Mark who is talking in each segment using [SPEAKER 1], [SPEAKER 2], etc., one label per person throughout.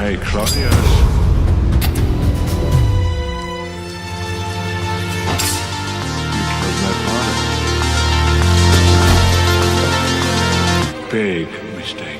[SPEAKER 1] Hey, Claudius. You killed my father. Big mistake.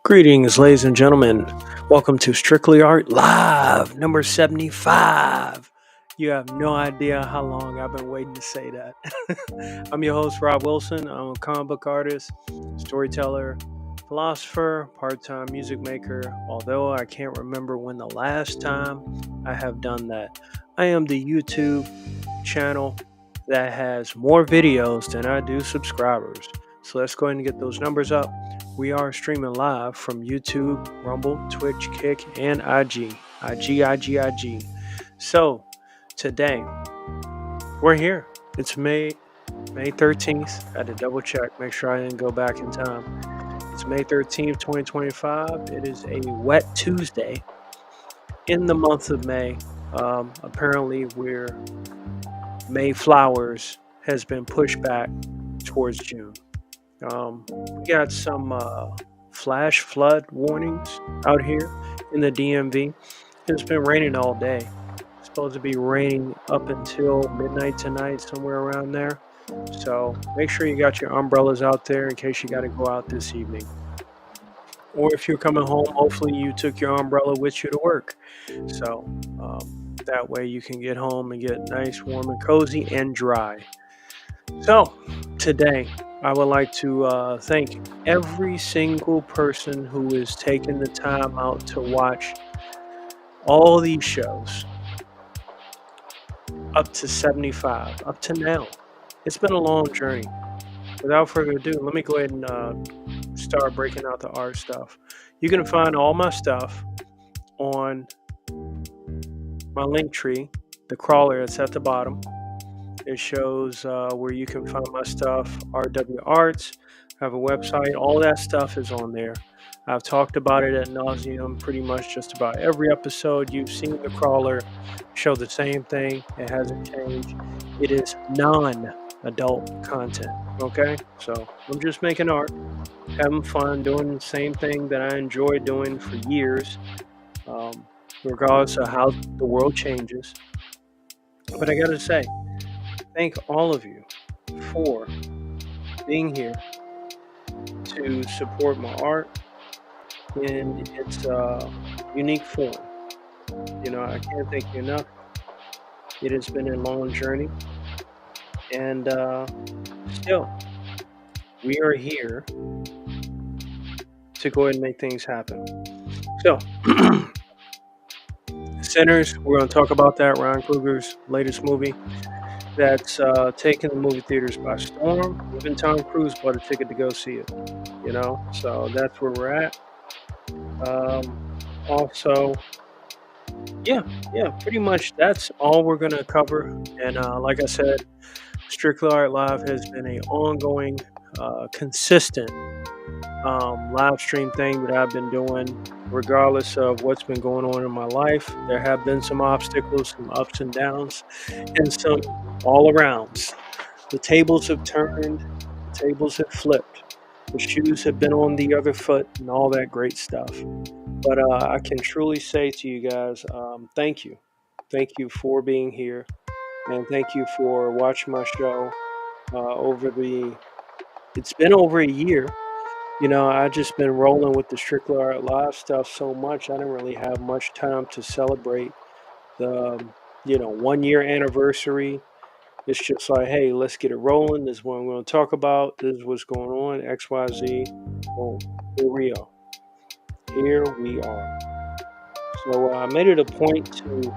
[SPEAKER 2] Greetings, ladies and gentlemen. Welcome to Strictly Art Live, number 75. You have no idea how long I've been waiting to say that. I'm your host, Rob Wilson. I'm a comic book artist, storyteller, philosopher, part-time music maker, although I can't remember when the last time I have done that. I am the YouTube channel that has more videos than I do subscribers. So let's go ahead and get those numbers up. We are streaming live from YouTube, Rumble, Twitch, Kick, and IG. IG. So today we're here. It's May 13th. I had to double check, make sure I didn't go back in time. It's May 13th, 2025. It is a wet Tuesday in the month of May. Apparently, May flowers has been pushed back towards June. We got some flash flood warnings out here in the DMV. It's been raining all day. It's supposed to be raining up until midnight tonight, somewhere around there. So make sure you got your umbrellas out there in case you got to go out this evening. Or if you're coming home, hopefully you took your umbrella with you to work. So that way you can get home and get nice, warm, and cozy and dry. So today I would like to thank every single person who is taking the time out to watch all these shows up to 75, up to now. It's been a long journey. Without further ado, let me go ahead and start breaking out the art stuff. You can find all my stuff on my link tree, the crawler that's at the bottom. It shows where you can find my stuff, RWA Arts. I have a website. All that stuff is on there. I've talked about it at nauseum pretty much just about every episode. You've seen the crawler show the same thing. It hasn't changed. It is non-adult content, okay? So I'm just making art, having fun, doing the same thing that I enjoy doing for years, regardless of how the world changes. But I gotta say, thank all of you for being here to support my art in its unique form. You know, I can't thank you enough. It has been a long journey, and still, we are here to go ahead and make things happen. So, Sinners, we're going to talk about that. Ryan Coogler's latest movie that's taking the movie theaters by storm. Even Tom Cruise bought a ticket to go see it. You know, so that's where we're at. Also, yeah, pretty much that's all we're going to cover. And like I said, Strictly Art Live has been an ongoing, consistent live stream thing that I've been doing regardless of what's been going on in my life. There have been some obstacles, some ups and downs, and some all arounds. The tables have turned, the tables have flipped, the shoes have been on the other foot, and all that great stuff. But I can truly say to you guys, thank you. Thank you for being here, and thank you for watching my show it's been over a year. You know, I just been rolling with the Strictly Art Live stuff so much. I didn't really have much time to celebrate the, 1 year anniversary. It's just like, hey, let's get it rolling. This is what I'm going to talk about. This is what's going on. XYZ. Boom. Here we are. Here we are. So I made it a point to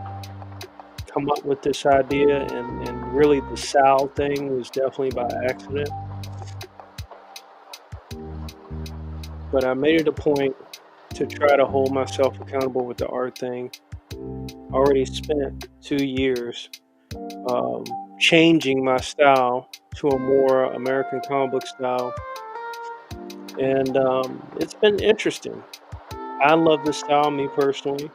[SPEAKER 2] come up with this idea, and really the Sal thing was definitely by accident. But I made it a point to try to hold myself accountable with the art thing. I already spent 2 years changing my style to a more American comic book style. And it's been interesting. I love the style, me personally.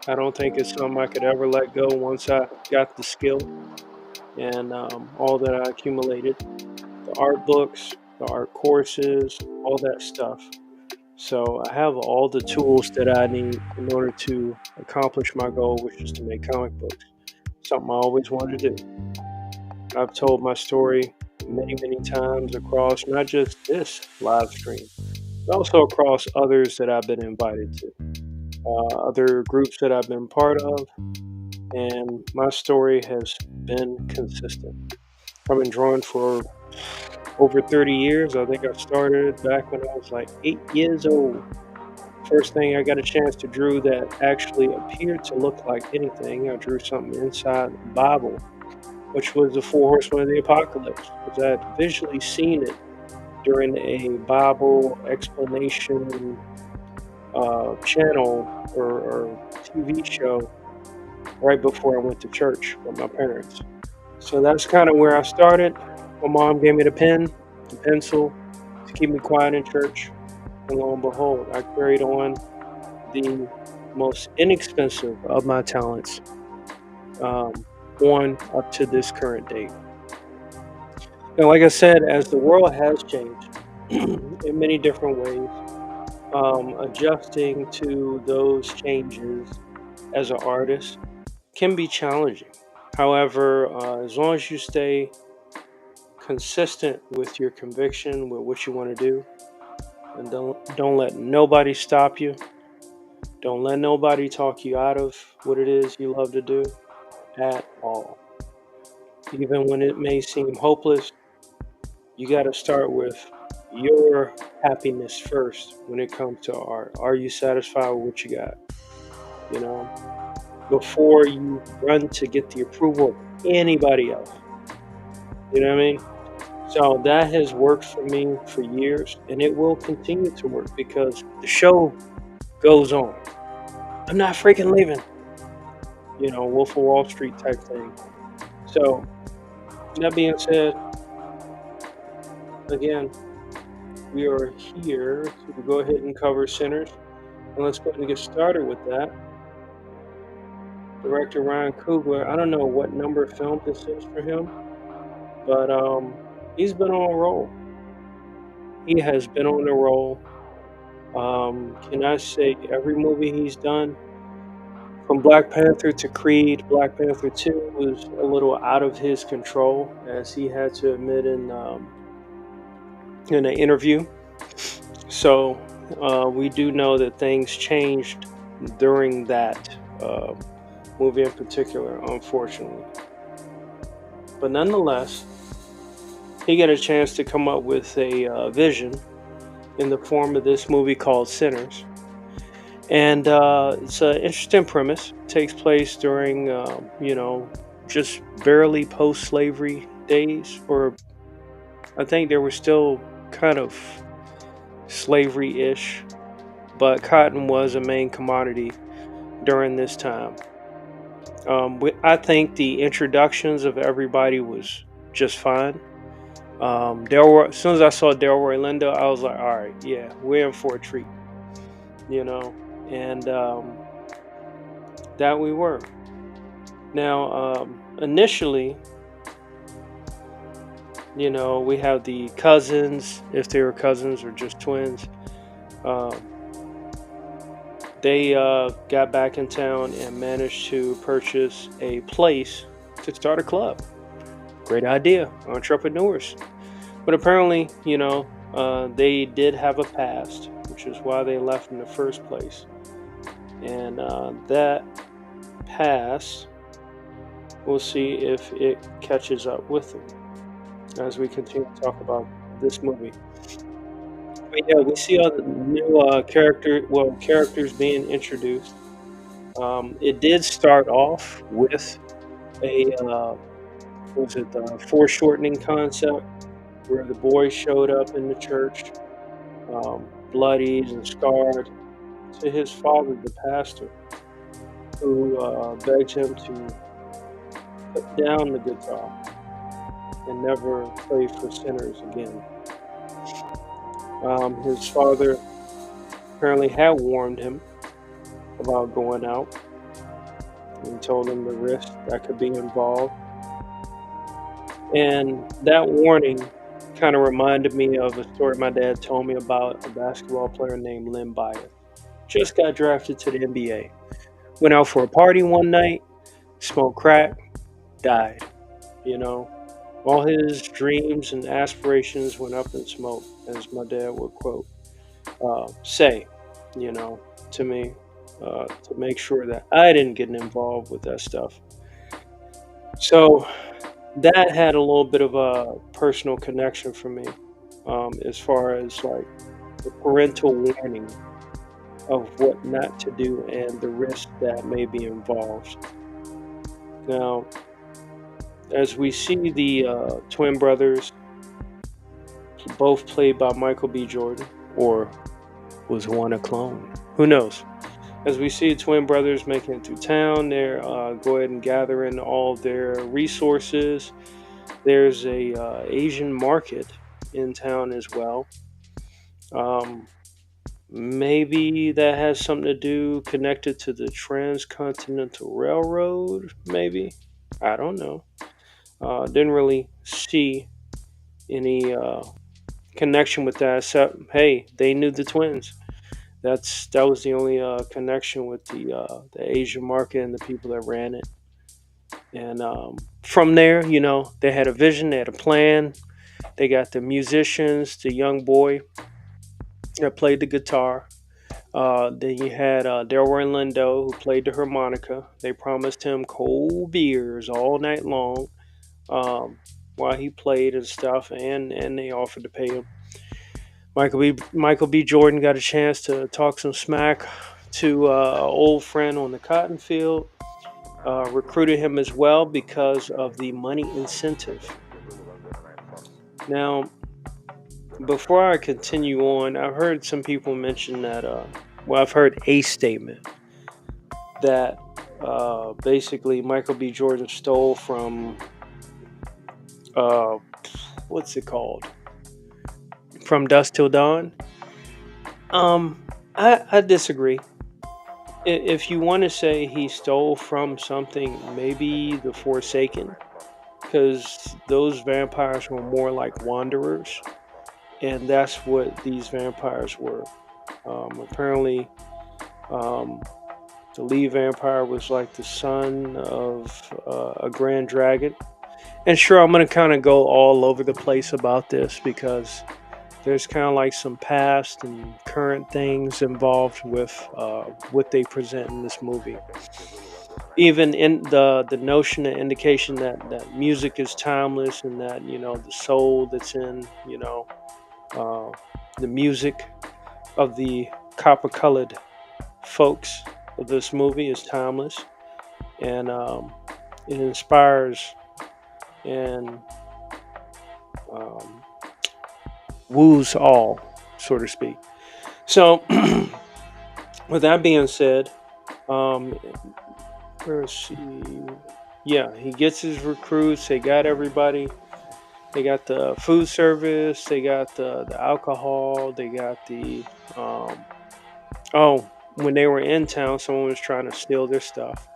[SPEAKER 2] I don't think it's something I could ever let go once I got the skill and all that I accumulated. The art books, the art courses, all that stuff. So I have all the tools that I need in order to accomplish my goal, which is to make comic books. Something I always wanted to do. I've told my story many, many times across not just this live stream, but also across others that I've been invited to, other groups that I've been part of, and my story has been consistent. I've been drawing for over 30 years. I think I started back when I was like 8 years old. First thing I got a chance to draw that actually appeared to look like anything, I drew something inside the Bible, which was the 4 Horsemen of the Apocalypse, because I had visually seen it during a Bible explanation channel or TV show right before I went to church with my parents. So that's kind of where I started. My mom gave me the pen, the pencil to keep me quiet in church. And lo and behold, I carried on the most inexpensive of my talents um, on up to this current date. And like I said, as the world has changed in many different ways, adjusting to those changes as an artist can be challenging. However, as long as you stay consistent with your conviction, with what you want to do, and don't let nobody stop you. Don't let nobody talk you out of what it is you love to do at all. Even when it may seem hopeless, you got to start with your happiness first when it comes to art. Are you satisfied with what you got? You know, before you run to get the approval of anybody else. You know what I mean? So that has worked for me for years, and it will continue to work because the show goes on. I'm not freaking leaving. Wolf of Wall Street type thing. So that being said, again, we are here to go ahead and cover Sinners, and let's go ahead and get started with that. Director Ryan Coogler. I don't know what number of film this is for him, but he's been on a roll. He has been on a roll. Can I say every movie he's done, from Black Panther to Creed, Black Panther 2 was a little out of his control, as he had to admit in an interview. So we do know that things changed during that movie in particular, unfortunately. But nonetheless, he got a chance to come up with a vision in the form of this movie called Sinners. And it's an interesting premise. It takes place during, just barely post-slavery days, or I think there was still kind of slavery-ish, but cotton was a main commodity during this time. I think the introductions of everybody was just fine. As soon as I saw Delroy Lindo, I was like, all right, yeah, we're in for a treat, and that we were. Now, initially, we have the cousins, if they were cousins or just twins. They got back in town and managed to purchase a place to start a club. Great idea, entrepreneurs. But apparently, they did have a past, which is why they left in the first place. And that past, we'll see if it catches up with them as we continue to talk about this movie. But yeah, we see all the new characters being introduced. It did start off with a foreshortening concept where the boy showed up in the church, bloodied and scarred, to his father, the pastor, who begged him to put down the guitar and never play for sinners again. His father apparently had warned him about going out and told him the risk that could be involved. And that warning kind of reminded me of a story my dad told me about a basketball player named Len Bias. Just got drafted to the NBA. Went out for a party one night, smoked crack, died. All his dreams and aspirations went up in smoke, as my dad would quote, say, to me, to make sure that I didn't get involved with that stuff. So that had a little bit of a personal connection for me, as far as like the parental warning of what not to do and the risk that may be involved. Now, as we see the twin brothers, both played by Michael B. Jordan, or was one a clone? Who knows? As we see twin brothers making it through town, they're go ahead and gathering all their resources. There's a Asian market in town as well. Um, Maybe that has something to do connected to the Transcontinental Railroad. Maybe, I don't know. Didn't really see any connection with that, except hey, they knew the twins. That was the only connection with the Asian market and the people that ran it. And from there, they had a vision, they had a plan. They got the musicians, the young boy that played the guitar. Then you had Delroy Lindo who played the harmonica. They promised him cold beers all night long um, while he played and stuff, and they offered to pay him. Michael B. Jordan got a chance to talk some smack to an old friend on the cotton field. Recruited him as well because of the money incentive. Now, before I continue on, I've heard some people mention that. Well, I've heard a statement that basically Michael B. Jordan stole from uh, what's it called? From Dusk Till Dawn. I disagree. If you want to say he stole from something, maybe The Forsaken, because those vampires were more like wanderers, and that's what these vampires were. Apparently, um, the lead vampire was like the son of a grand dragon. And sure, I'm going to kind of go all over the place about this because there's kind of like some past and current things involved with what they present in this movie. Even in the notion and indication that music is timeless and that the soul that's in uh, the music of the copper colored folks of this movie is timeless, and it inspires and um, woos all, so to speak. So, with that being said, um, where is he? Yeah, he gets his recruits. They got everybody. They got the food service. They got the alcohol. They got the oh, when they were in town, someone was trying to steal their stuff.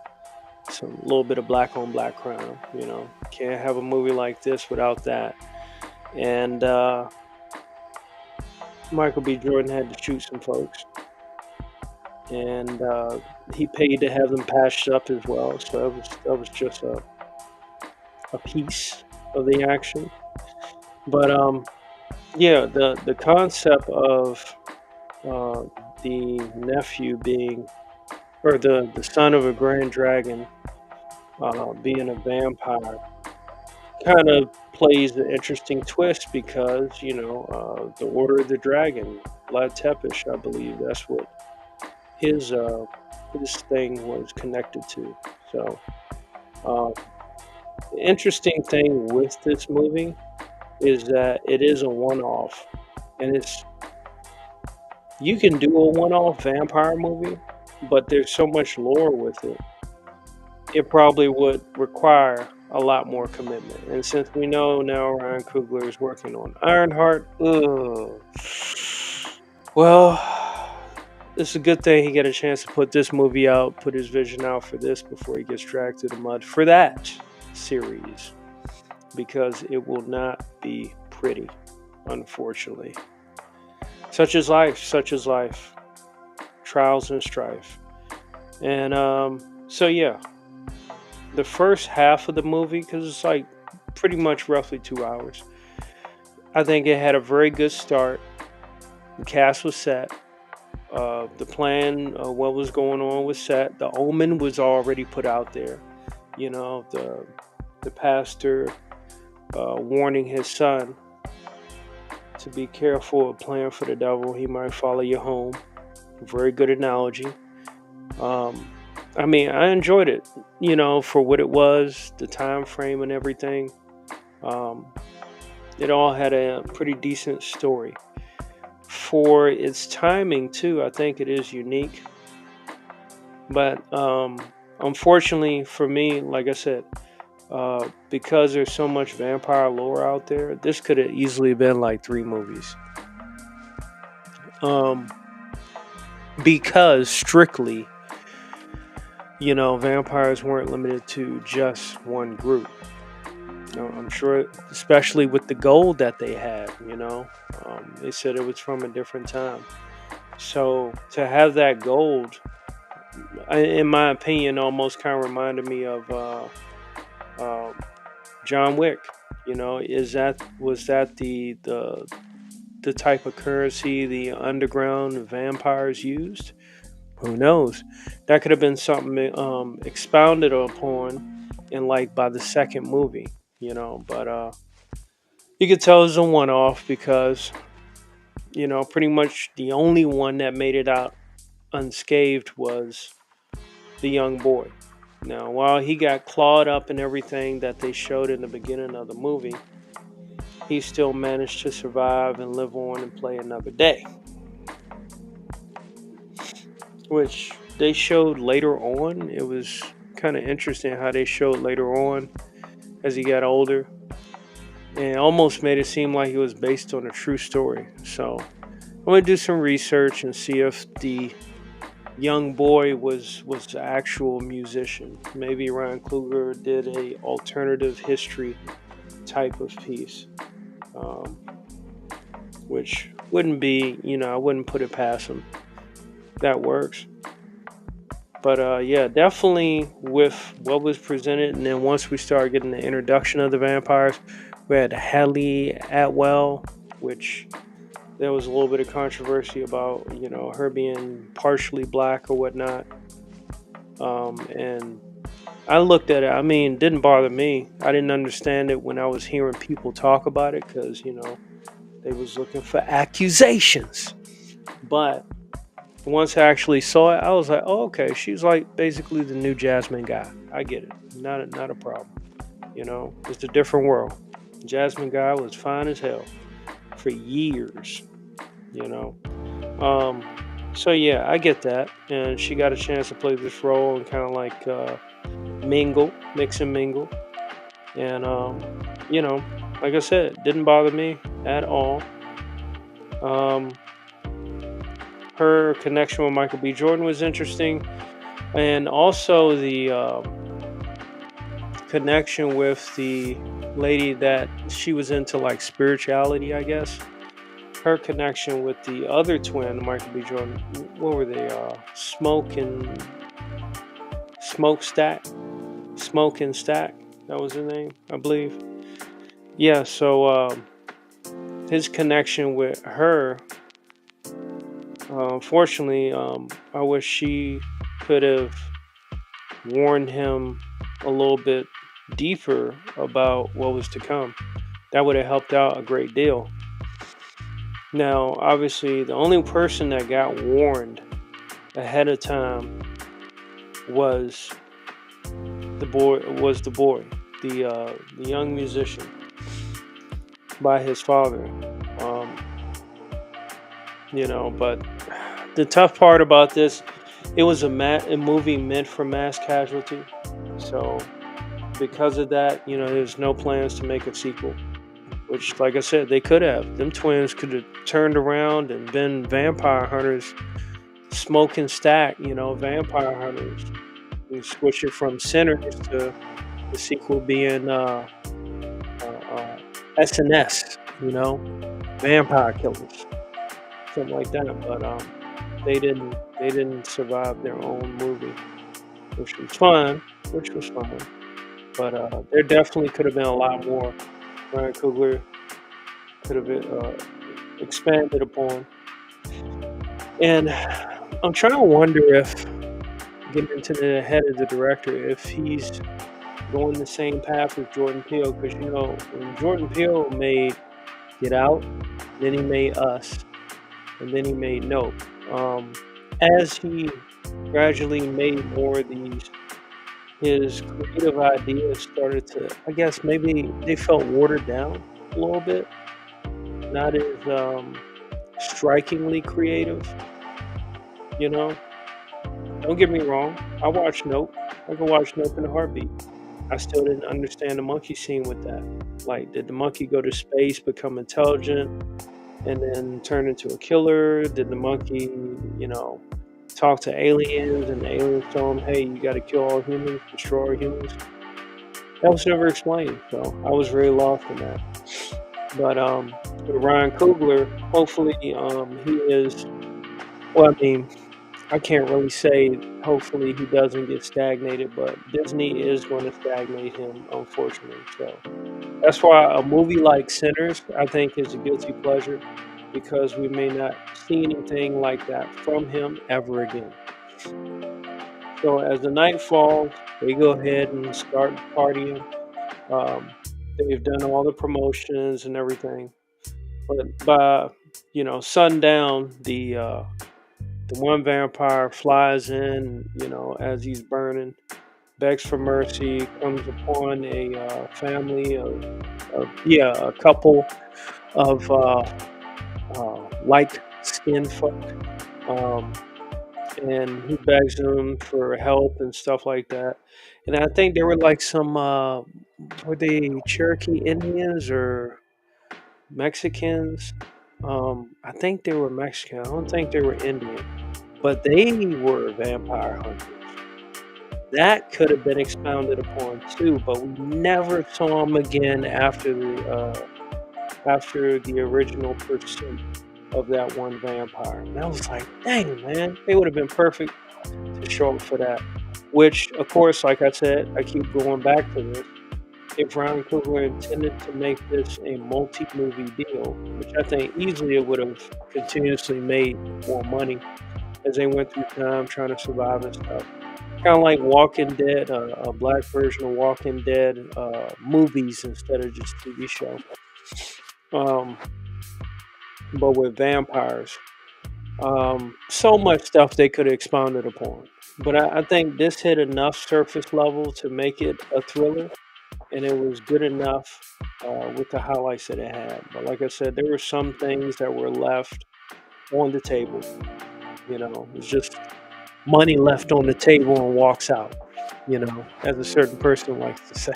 [SPEAKER 2] Some little bit of black on black crime. Can't have a movie like this without that. And Michael B. Jordan had to shoot some folks, and he paid to have them patched up as well. So that was just a piece of the action. But yeah, the concept of uh, the nephew being, or the son of a grand dragon being a vampire kind of plays an interesting twist because the Order of the Dragon, Vlad Tepes, I believe that's what his uh, his thing was connected to. So uh, the interesting thing with this movie is that it is a one-off, and you can do a one-off vampire movie, but there's so much lore with it. It probably would require a lot more commitment. And since we know now Ryan Coogler is working on Ironheart, ugh, well, it's a good thing he got a chance to put this movie out, put his vision out for this before he gets dragged through the mud for that series, because it will not be pretty, unfortunately. Such is life, trials and strife. And so yeah, the first half of the movie, because it's like pretty much roughly 2 hours, I think it had a very good start. The cast was set. The plan, what was going on, was set. The omen was already put out there. The pastor warning his son to be careful of playing for the devil. He might follow you home. Very good analogy. I mean, I enjoyed it, for what it was, the time frame and everything. Um, it all had a pretty decent story. For its timing, too, I think it is unique. But unfortunately for me, like I said, because there's so much vampire lore out there, this could have easily been like 3 movies. Um, because strictly, vampires weren't limited to just one group. I'm sure, especially with the gold that they had, they said it was from a different time. So to have that gold, in my opinion, almost kind of reminded me of um, John Wick. Was that the type of currency the underground vampires used? Who knows? That could have been something expounded upon in like by the second movie, But you could tell it was a one-off because pretty much the only one that made it out unscathed was the young boy. Now, while he got clawed up and everything that they showed in the beginning of the movie, he still managed to survive and live on and play another day, which they showed later on. It was kind of interesting how they showed later on as he got older and almost made it seem like it was based on a true story. So I'm going to do some research and see if the young boy was the actual musician. Maybe Ryan Coogler did a alternative history type of piece, um, which wouldn't be, I wouldn't put it past him. That works. But yeah, definitely with what was presented, and then once we started getting the introduction of the vampires, we had Hallie Atwell, which there was a little bit of controversy about, her being partially black or whatnot. And I looked at it. I mean, it didn't bother me. I didn't understand it when I was hearing people talk about it because, they was looking for accusations. But once I actually saw it, I was like, oh, okay, she's like basically the new Jasmine guy. I get it. Not a problem. It's a different world. Jasmine guy was fine as hell for years, you know. Um, so yeah, I get that. And she got a chance to play this role and kind of like mix and mingle. And, like I said, didn't bother me at all. Um, her connection with Michael B. Jordan was interesting. And also the connection with the lady that she was into, like spirituality, I guess. Her connection with the other twin, Michael B. Jordan. What were they? Smokestack, Smoke and Stack. That was his name, I believe. Yeah. So his connection with her. Unfortunately, I wish she could have warned him a little bit deeper about what was to come. That would have helped out a great deal. Now, obviously, the only person that got warned ahead of time was the young musician, by his father. Um, but the tough part about this, it was a movie meant for mass casualty. So because of that, there's no plans to make a sequel. Which, like I said, they could have. Them twins could have turned around and been vampire hunters, smoke and stack, vampire hunters. We switch it from sinners to the sequel being SNS, vampire killers, something like that. But they didn't survive their own movie, which was fun. But there definitely could have been a lot more. Ryan Coogler could have been expanded upon. And I'm trying to wonder if, getting into the head of the director, if he's going the same path as Jordan Peele. Because, when Jordan Peele made Get Out, then he made Us, and then he made Nope. Um, as he gradually made more of these, his creative ideas started to, I guess, maybe they felt watered down a little bit. Not as strikingly creative, you know. Don't get me wrong. I watched Nope. I could watch Nope in a heartbeat. I still didn't understand the monkey scene with that. Like, did the monkey go to space, become intelligent, and then turn into a killer? Did the monkey, you know, talk to aliens and the aliens tell him, hey, you got to kill all humans, destroy all humans? That was never explained. So I was very lost in that. But with Ryan Coogler, hopefully he is, well, I mean, I can't really say hopefully he doesn't get stagnated, but Disney is going to stagnate him, unfortunately. So that's why a movie like Sinners, I think, is a guilty pleasure because we may not see anything like that from him ever again. So as the night falls, they go ahead and start partying. Um, they've done all the promotions and everything, but by sundown, the one vampire flies in, as he's burning, begs for mercy, comes upon a family of a couple of like skinned folk, um, and he begs them for help and stuff like that. And I think they were like some, were they Cherokee Indians or Mexicans? I think they were Mexican. I don't think they were Indian, but they were vampire hunters. That could have been expounded upon too, but we never saw him again after the original pursuit of that one vampire. And I was like, dang man, they would have been perfect to show up for that. Which, of course, like I said, I keep going back to this. If Ryan Coogler intended to make this a multi-movie deal, which I think easily it would have continuously made more money as they went through time trying to survive and stuff. Kind of like Walking Dead, a black version of Walking Dead movies instead of just TV show. Um, but with vampires. So much stuff they could have expounded upon. But I think this hit enough surface level to make it a thriller, and it was good enough with the highlights that it had. But like I said, there were some things that were left on the table. It's just money left on the table and walks out, as a certain person likes to say.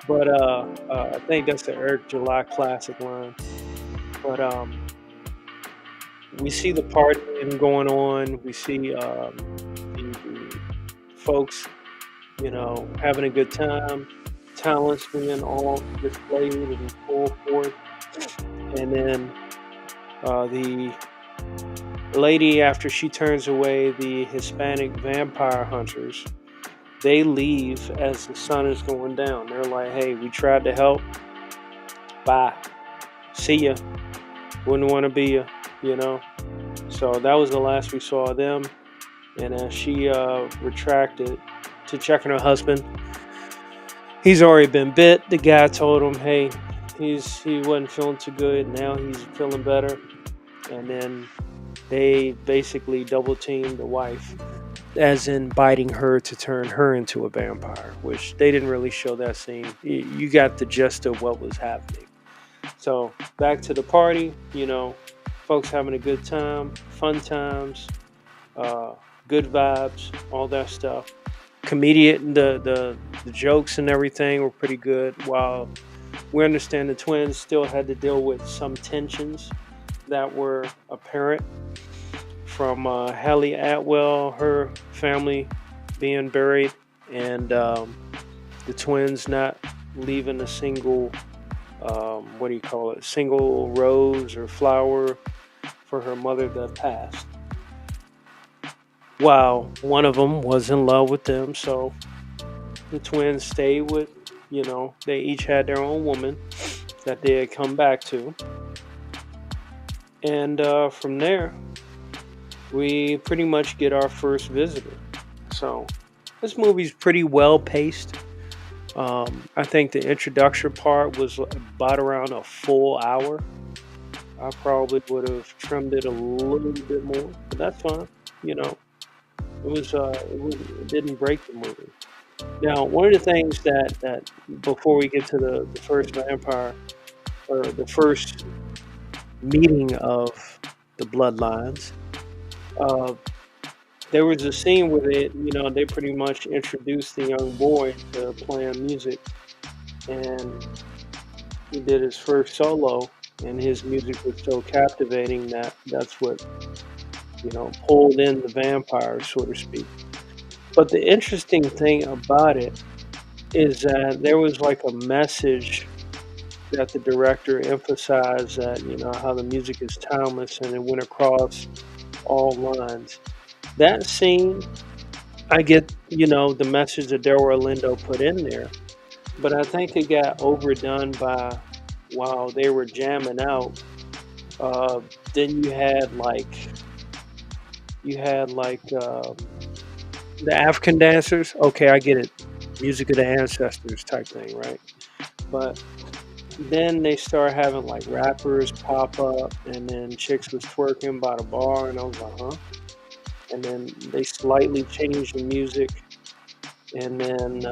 [SPEAKER 2] But I think that's the Eric July classic line. But we see the partying going on. We see the folks, having a good time. Talents being all displayed and full force. And then the lady, after she turns away the Hispanic vampire hunters, they leave as the sun is going down. They're like, hey, we tried to help. Bye. See ya. Wouldn't want to be ya. So that was the last we saw of them. And as she retracted to check on her husband, he's already been bit. The guy told him, hey, he wasn't feeling too good. Now he's feeling better. And then they basically double teamed the wife, as in biting her to turn her into a vampire, which they didn't really show that scene. You got the gist of what was happening. So back to the party, folks having a good time, fun times, good vibes, all that stuff. Comedian, the jokes and everything were pretty good. While we understand the twins still had to deal with some tensions that were apparent from Hallie Atwell, her family being buried, and the twins not leaving a single, single rose or flower for her mother that passed. While one of them was in love with them, so the twins stayed with, they each had their own woman that they had come back to. And from there, we pretty much get our first visitor. So this movie's pretty well paced. I think the introduction part was about around a full hour. I probably would have trimmed it a little bit more, but that's fine. It didn't break the movie. Now, one of the things that before we get to the first vampire, or the first meeting of the bloodlines, There was a scene where they pretty much introduced the young boy to playing music, and he did his first solo, and his music was so captivating that that's what pulled in the vampires, so to speak. But the interesting thing about it is that there was like a message that the director emphasized, that how the music is timeless, and it went across all lines. That scene, I get the message that Delroy Lindo put in there, but I think it got overdone by while they were jamming out. Uh, then you had like the African dancers. Okay, I get it, music of the ancestors type thing, right? But then they start having like rappers pop up, and then chicks was twerking by the bar, and I was like, huh? And then they slightly changed the music, and then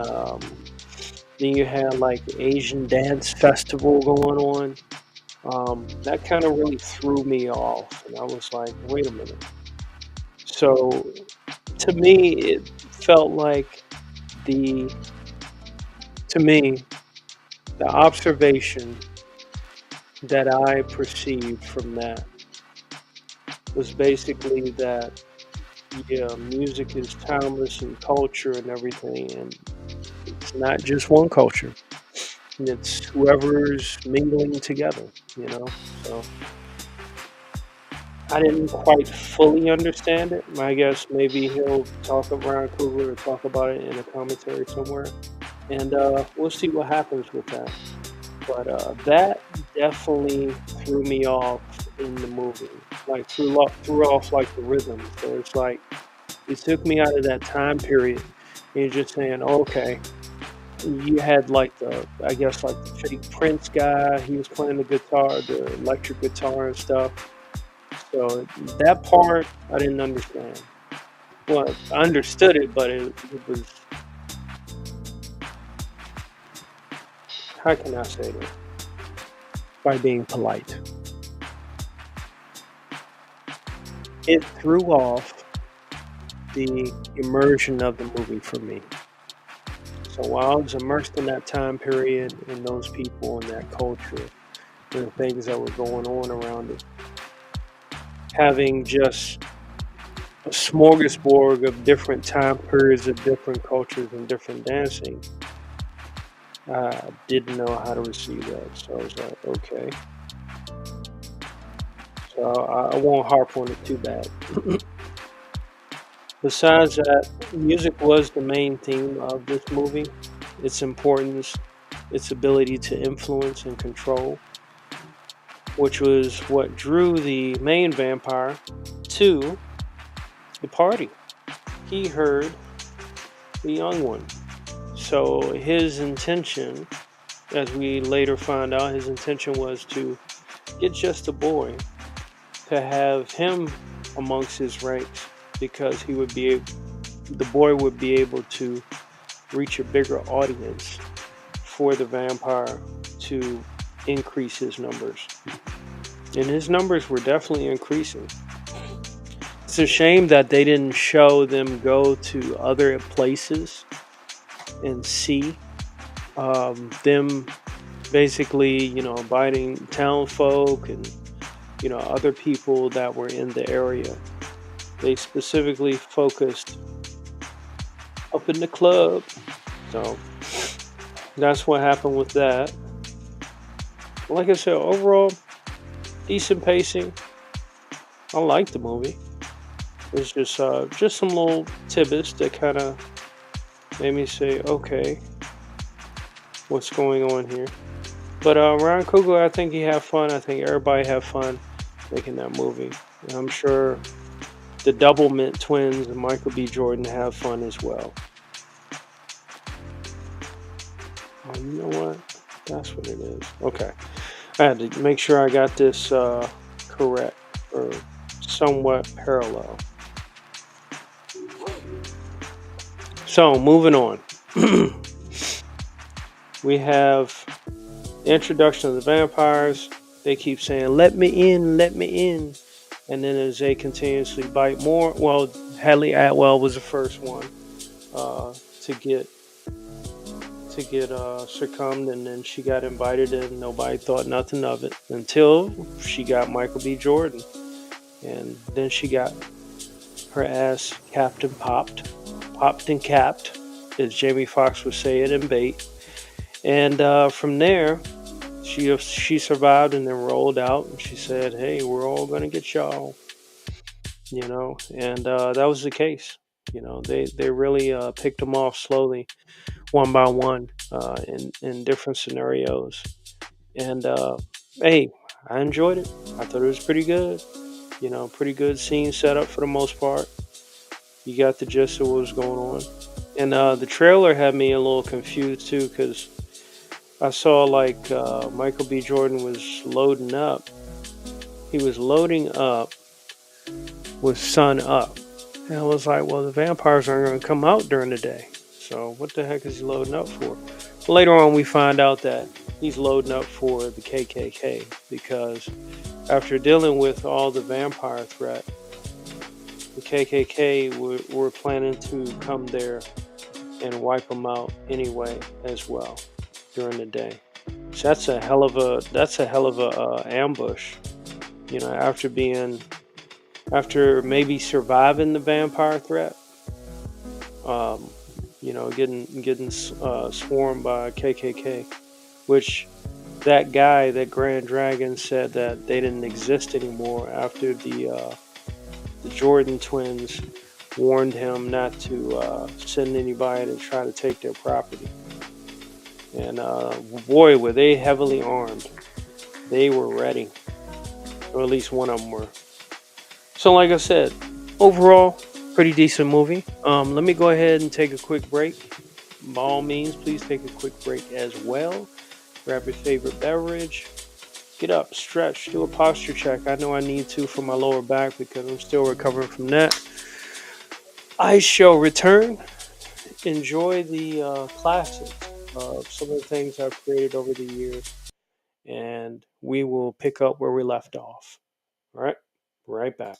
[SPEAKER 2] you had like Asian dance festival going on. That kind of really threw me off, and I was like, wait a minute. So to me, it felt like the to me the observation that I perceived from that was basically that, yeah, music is timeless and culture and everything, and it's not just one culture. It's whoever's mingling together, you know. So I didn't quite fully understand it. I guess maybe he'll talk Ryan Coogler or talk about it in a commentary somewhere, and we'll see what happens with that. But that definitely threw me off in the movie. Like threw off like the rhythm. So it's like it took me out of that time period. And you're just saying, okay, you had like I guess like the fake Prince guy. He was playing the guitar, the electric guitar and stuff. So that part I didn't understand. Well, I understood it, but it was, how can I say that? By being polite. It threw off the immersion of the movie for me. So while I was immersed in that time period and those people and that culture and the things that were going on around it, having just a smorgasbord of different time periods of different cultures and different dancing, I didn't know how to receive that. So I was like, okay. So I won't harp on it too bad. Besides that, music was the main theme of this movie. Its importance, its ability to influence and control, which was what drew the main vampire to the party. He heard the young one. So his intention, as we later find out, his intention was to get just a boy, to have him amongst his ranks, because the boy would be able to reach a bigger audience for the vampire to increase his numbers. And his numbers were definitely increasing. It's a shame that they didn't show them go to other places and see them basically, inviting town folk and, other people that were in the area. They specifically focused up in the club. So that's what happened with that. Like I said, overall, decent pacing. I like the movie. It's just some little tidbits that kind of made me say, okay, what's going on here? But Ryan Coogler, I think he had fun. I think everybody had fun making that movie. And I'm sure the Double Mint twins and Michael B. Jordan have fun as well. Oh, you know what? That's what it is. Okay. I had to make sure I got this correct, or somewhat parallel. So, moving on. We have the introduction of the vampires. They keep saying, let me in, let me in. And then as they continuously bite more, well, Hadley Atwell was the first one uh, to get succumbed, and then she got invited, and nobody thought nothing of it until she got Michael B. Jordan, and then she got her ass capped and popped and capped, as Jamie Foxx would say it in Bait. And from there, she survived and then rolled out, and she said, "Hey, we're all gonna get y'all," and that was the case. They really picked them off slowly, one by one, in different scenarios. And hey, I enjoyed it. I thought it was pretty good. Pretty good scene setup for the most part. You got the gist of what was going on. And the trailer had me a little confused too, because I saw like Michael B. Jordan was loading up. He was loading up with sun up. And I was like, well, the vampires aren't going to come out during the day. So what the heck is he loading up for? Later on, we find out that he's loading up for the KKK, because after dealing with all the vampire threat, the KKK were planning to come there and wipe them out anyway as well during the day. So that's a hell of a ambush. After maybe surviving the vampire threat, um, getting swarmed by KKK, which that guy, that Grand Dragon, said that they didn't exist anymore after the Jordan twins warned him not to send anybody to try to take their property. And boy, were they heavily armed. They were ready, or at least one of them were. So, like I said, overall, pretty decent movie. Let me go ahead and take a quick break. By all means, please take a quick break as well. Grab your favorite beverage. Get up, stretch, do a posture check. I know I need to for my lower back because I'm still recovering from that. I shall return. Enjoy the classics of some of the things I've created over the years, and we will pick up where we left off. All right, right back.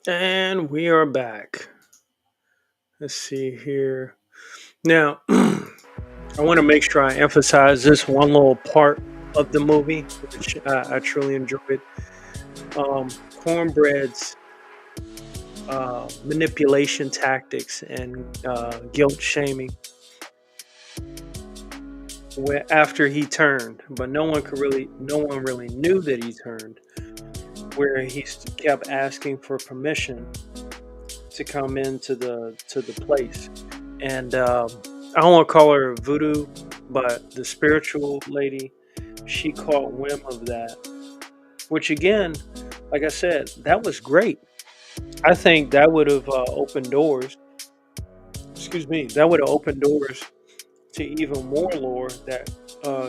[SPEAKER 2] And we are back. Let's see here. Now, I want to make sure I emphasize this one little part of the movie, which I truly enjoyed. Cornbread's manipulation tactics and guilt shaming after he turned, but no one really knew that he turned. Where he kept asking for permission to come into the place, and I don't want to call her voodoo, but the spiritual lady, she caught whim of that, which again, like I said, that was great. I think that would have opened doors. Excuse me, that would have opened doors to even more lore that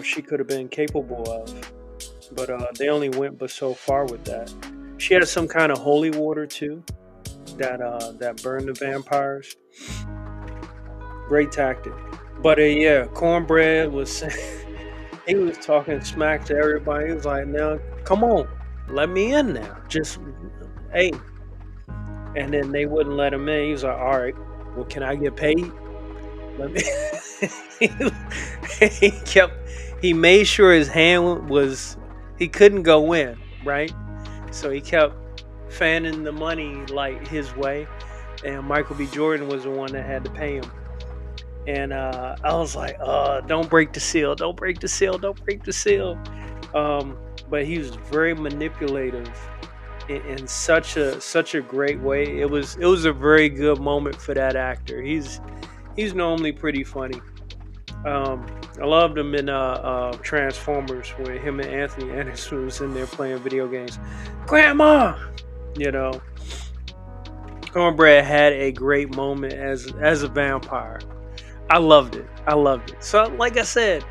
[SPEAKER 2] she could have been capable of. But they only went but so far with that. She had some kind of holy water too that burned the vampires. Great tactic. But yeah, Cornbread was he was talking smack to everybody. He was like, "Now, come on, let me in now. Just hey." And then they wouldn't let him in. He was like, "All right, well, can I get paid? Let me." he kept. He made sure his hand was. He couldn't go in, right? So he kept fanning the money like his way, and Michael B. Jordan was the one that had to pay him. And I was like, "Don't break the seal! Don't break the seal! Don't break the seal!" But he was very manipulative in such a great way. It was a very good moment for that actor. He's normally pretty funny. I loved him in Transformers, where him and Anthony Anderson was in there playing video games. Grandma, you know, Cornbread had a great moment as a vampire. I loved it. I loved it. So, like I said,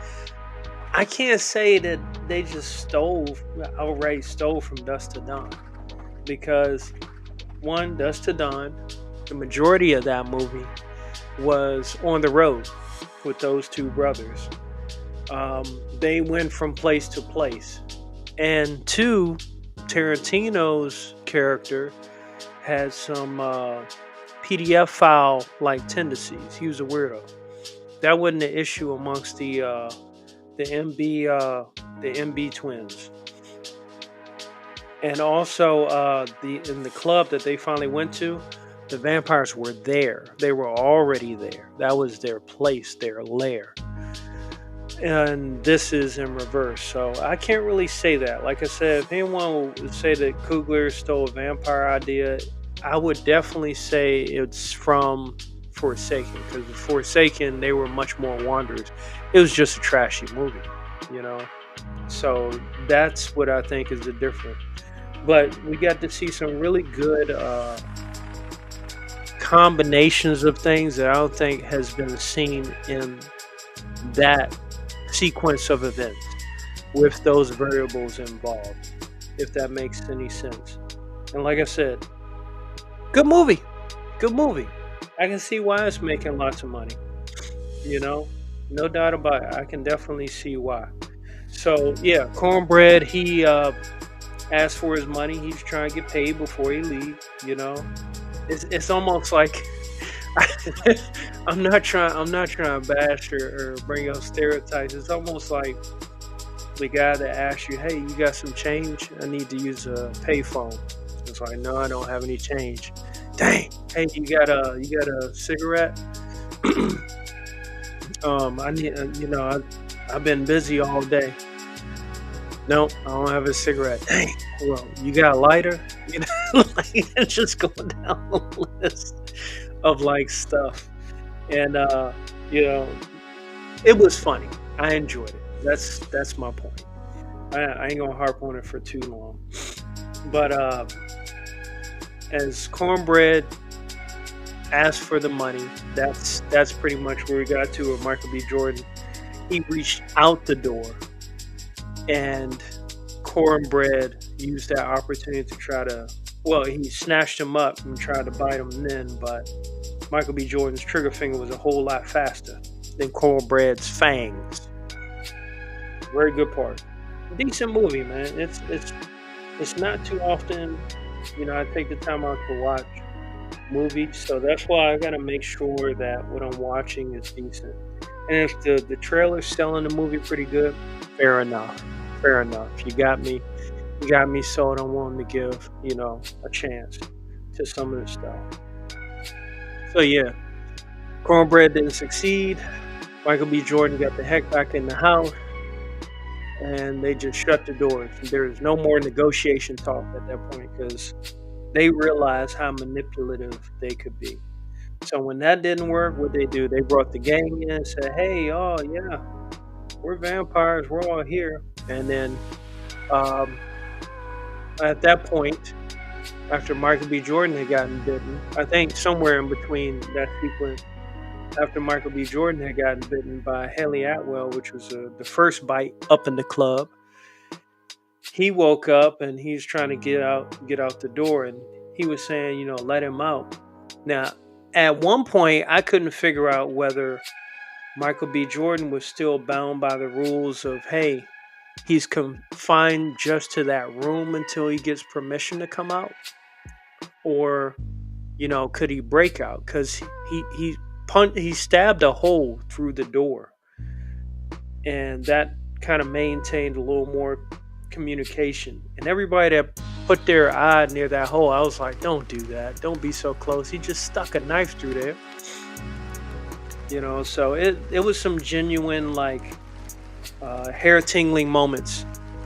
[SPEAKER 2] I can't say that they just outright stole from Dusk to Dawn, because one, Dusk to Dawn, the majority of that movie was on the road with those two brothers. They went from place to place. And two, Tarantino's character had some PDF file like tendencies. He was a weirdo. That wasn't an issue amongst the MB twins. And also in the club that they finally went to, the vampires were there. They were already there. That was their place, their lair. And this is in reverse. So I can't really say that. Like I said, if anyone would say that Coogler stole a vampire idea, I would definitely say it's from Forsaken. Because the Forsaken, they were much more wanderers. It was just a trashy movie, you know? So that's what I think is the difference. But we got to see some really good combinations of things that I don't think has been seen in that sequence of events with those variables involved, if that makes any sense. And like I said, good movie. Good movie. I can see why it's making lots of money. You know, no doubt about it. I can definitely see why. So yeah, Cornbread, he asked for his money. He's trying to get paid before he leaves. You know, it's almost like I'm not trying to bash or bring up stereotypes. It's almost like the guy that asks you, "Hey, you got some change? I need to use a payphone." It's like, "No, I don't have any change." Dang. Hey, you got a cigarette? I need I've been busy all day. Nope, I don't have a cigarette. Dang. Well, you got a lighter? You know, like, it's just going down the list of like stuff. And you know, it was funny. I enjoyed it. That's my point. I ain't gonna harp on it for too long. But as Cornbread asked for the money, that's pretty much where we got to with Michael B. Jordan. He reached out the door, and Cornbread used that opportunity to try to, well, he snatched him up and tried to bite him then, but Michael B. Jordan's trigger finger was a whole lot faster than Cornbread's fangs. Very good part. Decent movie, man. It's not too often, you know, I take the time out to watch movies, so that's why I gotta make sure that what I'm watching is decent. And if the trailer's selling the movie pretty good, fair enough. Fair enough. You got me sold on wanting to give, a chance to some of the stuff. So yeah, Cornbread didn't succeed. Michael B. Jordan got the heck back in the house, and they just shut the doors. There's no more negotiation talk at that point because they realized how manipulative they could be. So when that didn't work, what they do? They brought the gang in and said, "Hey, oh yeah, we're vampires. We're all here." And then um, at that point, after Michael B. Jordan had gotten bitten, I think somewhere in between that sequence, after Michael B. Jordan had gotten bitten by Haley Atwell, which was the first bite up in the club, he woke up and he's trying to get out the door, and he was saying, let him out. Now, at one point, I couldn't figure out whether Michael B. Jordan was still bound by the rules of, hey, he's confined just to that room until he gets permission to come out, or could he break out? Because he stabbed a hole through the door, and that kind of maintained a little more communication. And everybody that put their eye near that hole, I was like, don't do that. Don't be so close. He just stuck a knife through there. So it was some genuine hair tingling moments.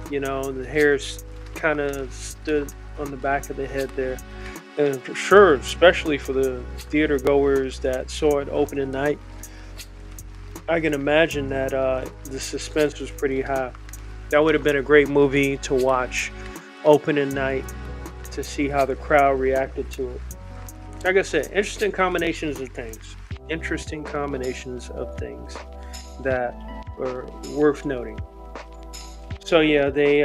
[SPEAKER 2] The hairs kind of stood on the back of the head there. And for sure, especially for the theater goers that saw it opening night, I can imagine that the suspense was pretty high. That would have been a great movie to watch opening night to see how the crowd reacted to it. Like I said, interesting combinations of things. Interesting combinations of things that are worth noting. So yeah, they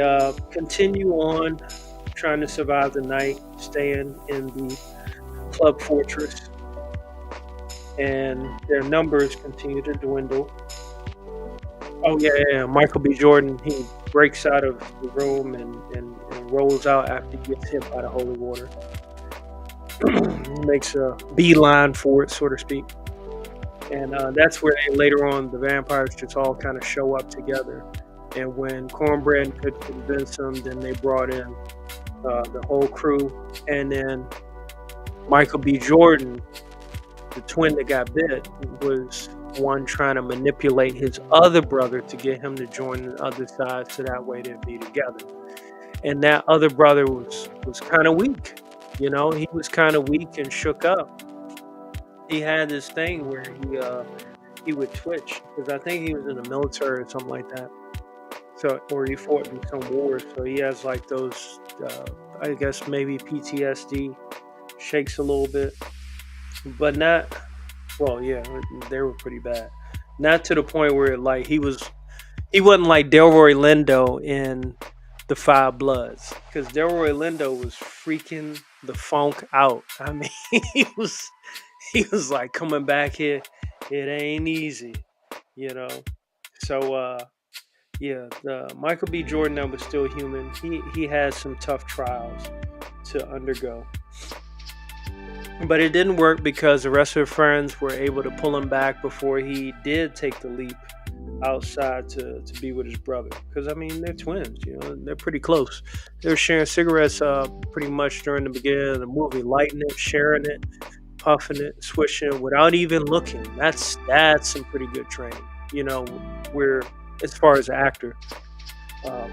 [SPEAKER 2] continue on trying to survive the night, staying in the club fortress, and their numbers continue to dwindle. Oh yeah. Michael B. Jordan, he breaks out of the room and rolls out after he gets hit by the holy water. He makes a beeline for it, so to speak. And that's where later on the vampires just all kind of show up together. And when Cornbread could convince them, then they brought in the whole crew. And then Michael B. Jordan, the twin that got bit, was one trying to manipulate his other brother to get him to join the other side so that way they'd be together. And that other brother was kind of weak. He was kind of weak and shook up. He had this thing where he would twitch, because I think he was in the military or something like that. So, or he fought in some wars. So he has like those, I guess maybe PTSD, shakes a little bit, but not. Well, yeah, they were pretty bad. Not to the point where he wasn't like Delroy Lindo in The Five Bloods, because Delroy Lindo was freaking the funk out. I mean, he was like, coming back here, it ain't easy, So yeah, the Michael B. Jordan that was still human. He had some tough trials to undergo. But it didn't work because the rest of his friends were able to pull him back before he did take the leap outside to be with his brother. Because, I mean, they're twins, they're pretty close. They were sharing cigarettes pretty much during the beginning of the movie, lighting it, sharing it, puffing it, swishing without even looking. That's some pretty good training. Where, as far as an actor,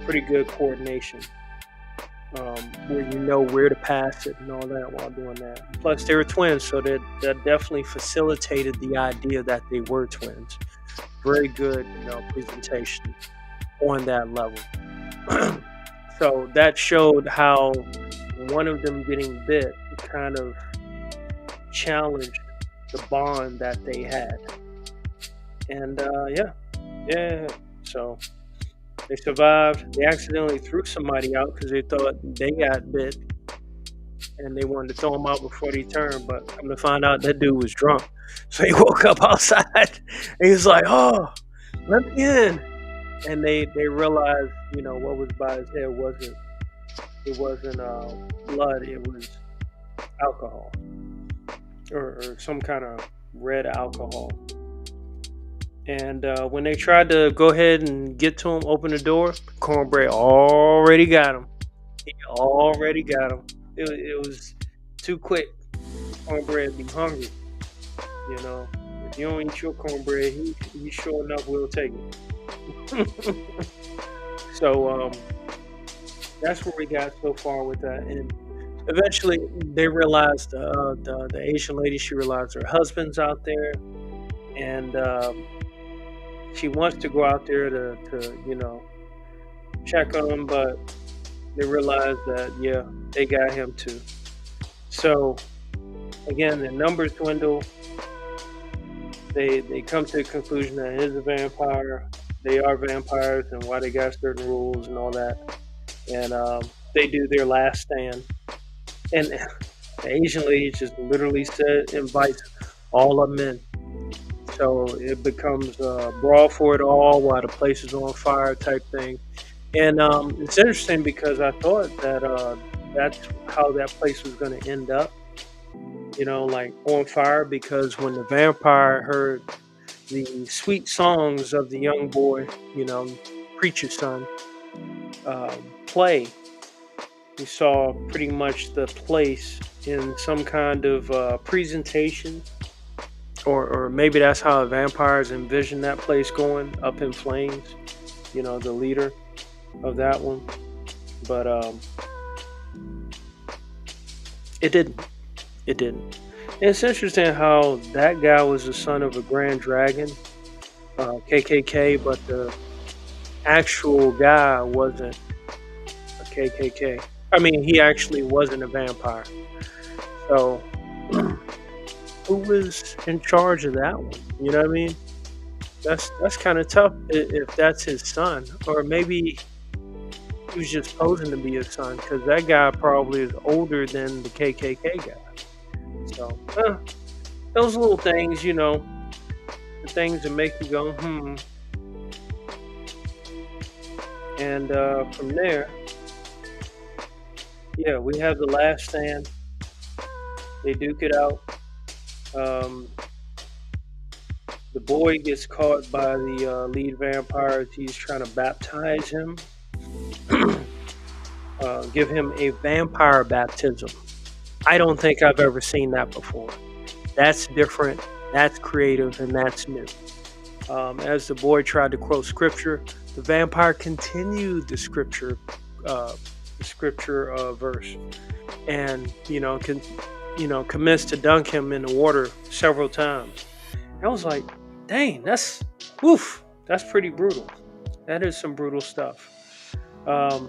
[SPEAKER 2] pretty good coordination. Where you know where to pass it and all that while doing that. Plus, they were twins, so that definitely facilitated the idea that they were twins. Very good, presentation on that level. So that showed how one of them getting bit kind of challenged the bond that they had. And yeah. So they survived. They accidentally threw somebody out because they thought they got bit, and they wanted to throw him out before they turned. But come to find out, that dude was drunk. So he woke up outside, and he was like, "Oh, let me in." And they realized, what was by his head wasn't blood. It was alcohol, or some kind of red alcohol. And when they tried to go ahead and get to him, open the door, Cornbread already got him. He already got him. It was too quick. Cornbread be hungry, you know. If you don't eat your cornbread, he sure enough will take it. So that's where we got so far with that. And eventually, they realized the Asian lady. She realized her husband's out there, and she wants to go out there to check on him, but they realize that they got him too. So again, the numbers dwindle. They come to the conclusion that he's a vampire. They are vampires, and why they got certain rules and all that. And they do their last stand. And the Asian lady just literally invites all of them in. So it becomes a brawl for it all while the place is on fire type thing. And it's interesting because I thought that that's how that place was going to end up, like on fire. Because when the vampire heard the sweet songs of the young boy, preacher's son, play, he saw pretty much the place in some kind of presentation, or maybe that's how vampires envision that place going up in flames. The leader of that one, but it didn't. It didn't. And it's interesting how that guy was the son of a grand dragon, KKK, but the actual guy wasn't a KKK. I mean, he actually wasn't a vampire. So, who was in charge of that one? You know what I mean? That's kind of tough if that's his son, or maybe he was just posing to be his son, because that guy probably is older than the KKK guy. So, those little things, the things that make you go, And from there, we have the last stand. They duke it out. The boy gets caught by the lead vampire as he's trying to baptize him, give him a vampire baptism. I don't think I've ever seen that before. That's different, that's creative, and that's new. As the boy tried to quote scripture, the vampire continued the scripture verse, and commenced to dunk him in the water several times. I was like, dang, that's pretty brutal. That is some brutal stuff. But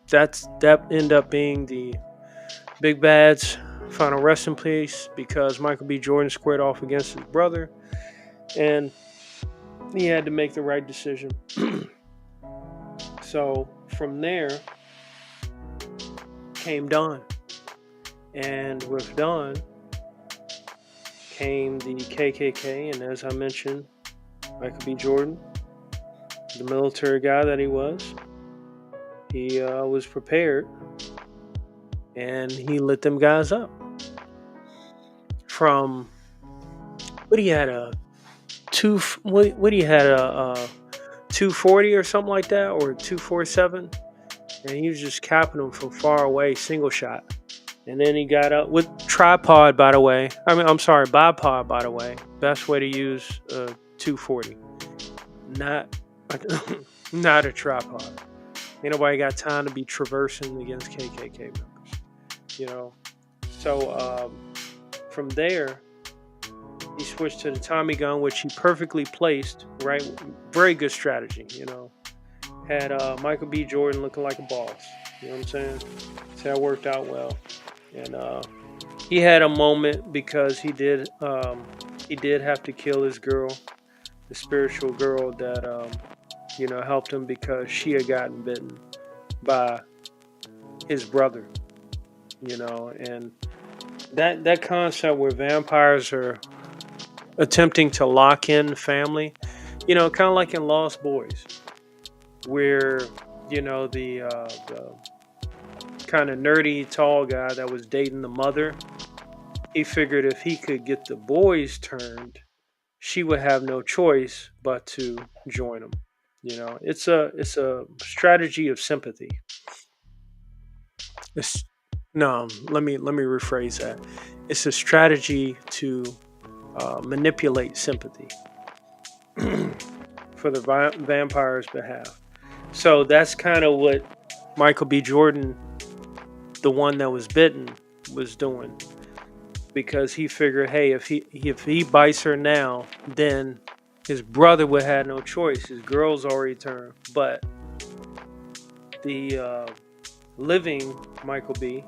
[SPEAKER 2] that ended up being the big bad's final resting place, because Michael B. Jordan squared off against his brother, and he had to make the right decision. So from there came Dawn, and with Dawn came the KKK, and as I mentioned, Michael B. Jordan, the military guy that he was prepared, and he lit them guys up. From what he had a 240 or something like that, or 247, and he was just capping them from far away, single shot. And then he got up with bipod, by the way. Best way to use 240, not not a tripod. Ain't nobody got time to be traversing against KKK members, So from there, he switched to the Tommy gun, which he perfectly placed. Right, very good strategy. Had Michael B. Jordan looking like a boss. You know what I'm saying? So that worked out well. And he had a moment because he did have to kill his girl, the spiritual girl that helped him, because she had gotten bitten by his brother. And that concept where vampires are attempting to lock in family, kind of like in Lost Boys, where the kind of nerdy tall guy that was dating the mother, he figured if he could get the boys turned, she would have no choice but to join him. It's a strategy of sympathy. It's, no, let me rephrase that. It's a strategy to manipulate sympathy for the vampire's behalf. So that's kind of what Michael B. Jordan, the one that was bitten, was doing, because he figured, hey, if he bites her now, then his brother would have no choice. His girl's already turned, but the living Michael B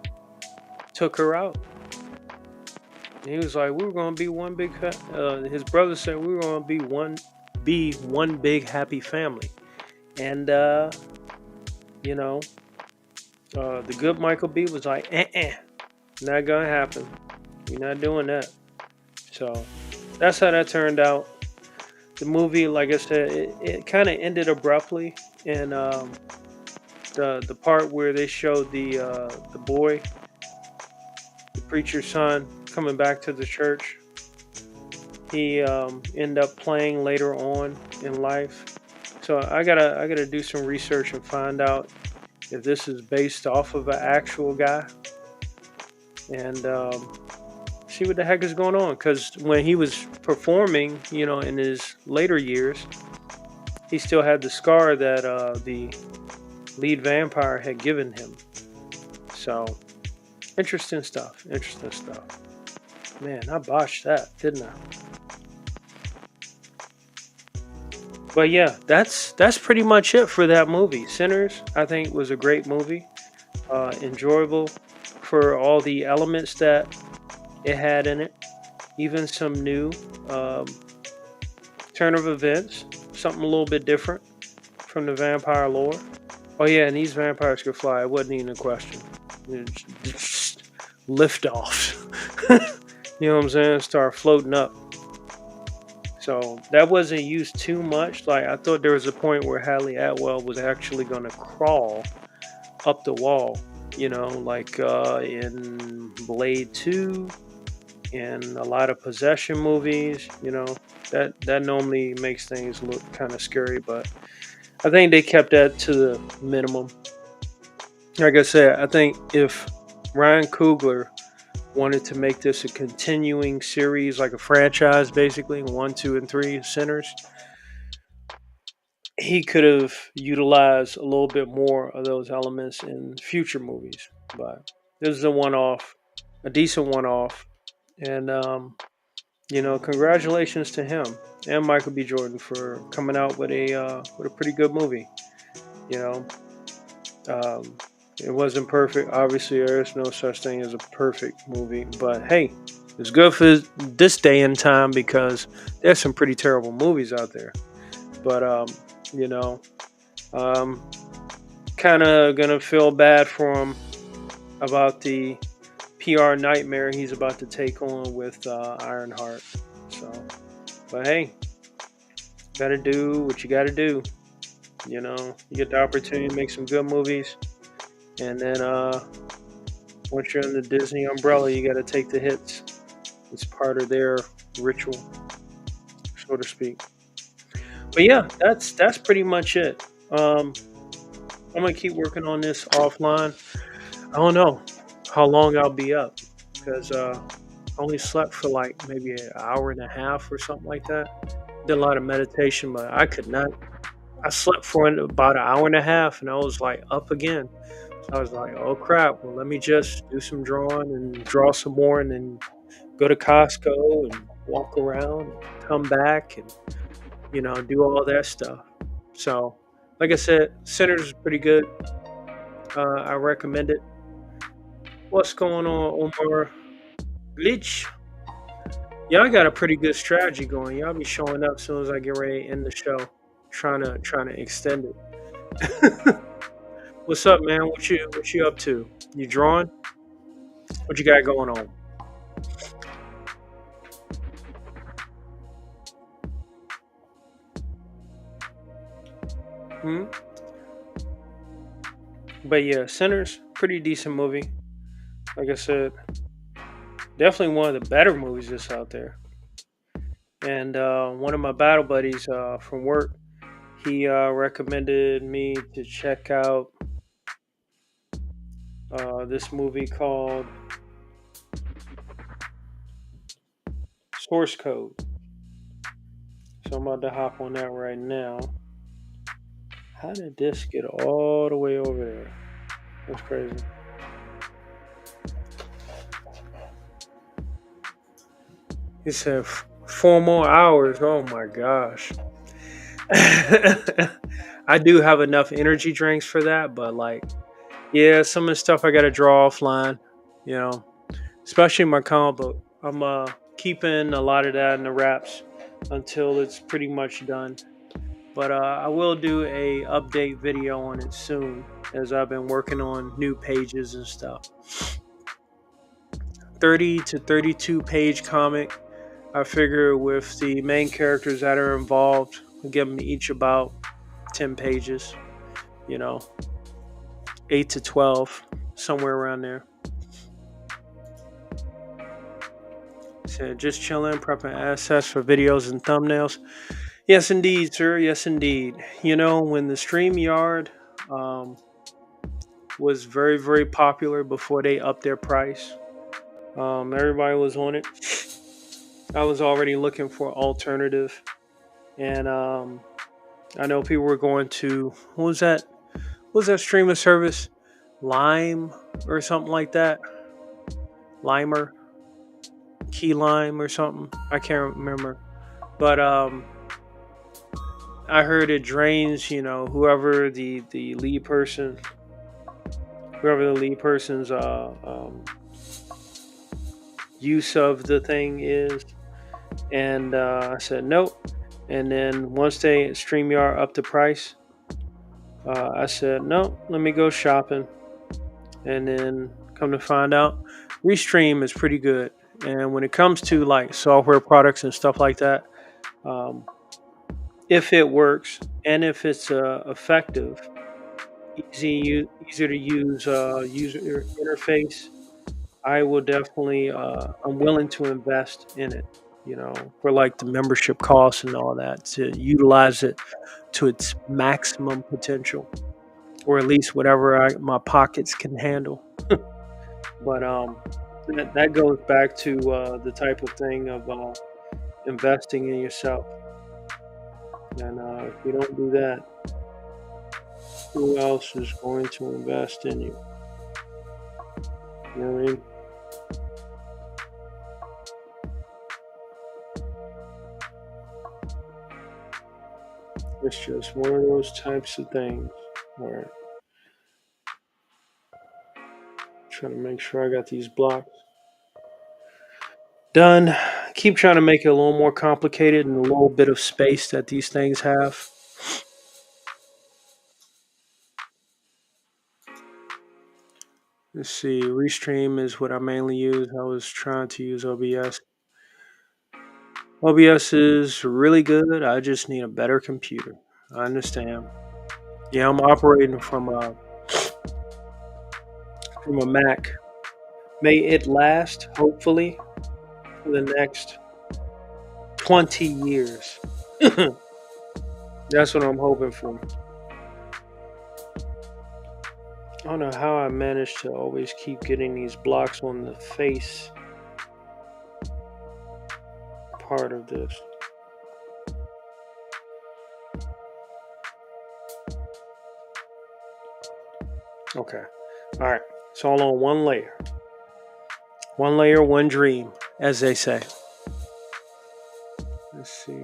[SPEAKER 2] took her out. And he was like, "We were gonna be one big." His brother said, "We were gonna be one big happy family," and you know, the good Michael B was like, not gonna happen. You're not doing that." So that's how that turned out. The movie, like I said, it kind of ended abruptly, and the part where they showed the boy, the preacher's son, coming back to the church. He ended up playing later on in life. So I gotta do some research and find out if this is based off of an actual guy, and see what the heck is going on. Because when he was performing, in his later years, he still had the scar that the lead vampire had given him. So interesting stuff. Interesting stuff. Man, I botched that, didn't I? But yeah, that's pretty much it for that movie. Sinners, I think, was a great movie. Enjoyable for all the elements that it had in it. Even some new um, turn of events, something a little bit different from the vampire lore. Oh yeah, and these vampires could fly. It wasn't even a question. Just lift off. You know what I'm saying? Start floating up. So that wasn't used too much. Like, I thought there was a point where Hadley Atwell was actually going to crawl up the wall. Like in Blade 2 and a lot of possession movies. That normally makes things look kind of scary, but I think they kept that to the minimum. Like I said, I think if Ryan Coogler wanted to make this a continuing series, like a franchise, basically 1, 2, and 3 Sinners, he could have utilized a little bit more of those elements in future movies. But this is a one-off, a decent one-off, and congratulations to him and Michael B. Jordan for coming out with a pretty good movie. You know, um, it wasn't perfect. Obviously, there's no such thing as a perfect movie, but hey, it's good for this day and time because there's some pretty terrible movies out there. But you know, um, kind of gonna feel bad for him about the PR nightmare he's about to take on with Ironheart. So, but hey, gotta do what you gotta do. You get the opportunity to make some good movies, and then once you're in the Disney umbrella, you gotta take the hits. It's part of their ritual, so to speak. But yeah, that's pretty much it. I'm gonna keep working on this offline. I don't know how long I'll be up because I only slept for like maybe an hour and a half or something like that. Did a lot of meditation, but I could not. I slept for about an hour and a half, and I was like up again. So I was like, "Oh crap! Well, let me just do some drawing and draw some more, and then go to Costco and walk around, and come back, and do all that stuff." So, like I said, Sinners is pretty good. I recommend it. What's going on, Omar Glitch? Y'all got a pretty good strategy going. Y'all be showing up as soon as I get ready to end the show, trying to extend it. What's up, man? What you up to? You drawing? What you got going on? Hmm? But yeah, Sinners, pretty decent movie. Like I said, definitely one of the better movies that's out there. And one of my battle buddies from work, he recommended me to check out this movie called Source Code. So I'm about to hop on that right now. How did this get all the way over there? That's crazy. He said 4 more hours. Oh my gosh. I do have enough energy drinks for that, but like, yeah, some of the stuff I gotta draw offline, you know, especially my comic book. I'm keeping a lot of that in the wraps until it's pretty much done. But I will do a update video on it soon, as I've been working on new pages and stuff. 30 to 32 page comic. I figure with the main characters that are involved, I'll give them each about 10 pages, you know, 8 to 12, somewhere around there. So just chilling, prepping assets for videos and thumbnails. Yes, indeed, sir. Yes, indeed. You know, when the StreamYard um, was very, very popular before they upped their price, everybody was on it. I was already looking for alternative, and I know people were going to what was that? What was that streaming service? Lime or something like that. Limer, Key Lime or something. I can't remember, but I heard it drains. You know, whoever the lead person, whoever the lead person's use of the thing is, and I said nope. And then once they StreamYard up the price, I said no. Let me go shopping. And then come to find out, Restream is pretty good. And when it comes to like software products and stuff like that, um, if it works and if it's effective, easier to use user interface, I will definitely. I'm willing to invest in it. You know, for like the membership costs and all that to utilize it to its maximum potential, or at least whatever my pockets can handle. But that goes back to the type of thing of investing in yourself. And if you don't do that, who else is going to invest in you? You know what I mean? It's just one of those types of things where I'm trying to make sure I got these blocks done. Keep trying to make it a little more complicated and a little bit of space that these things have. Let's see, Restream is what I mainly use. I was trying to use OBS. OBS is really good. I just need a better computer. I understand. Yeah, I'm operating from a Mac. May it last, hopefully, for the next 20 years. That's what I'm hoping for. I don't know how I managed to always keep getting these blocks on the face part of this. Okay. All right. It's all on one layer. One layer, one dream, as they say. Let's see.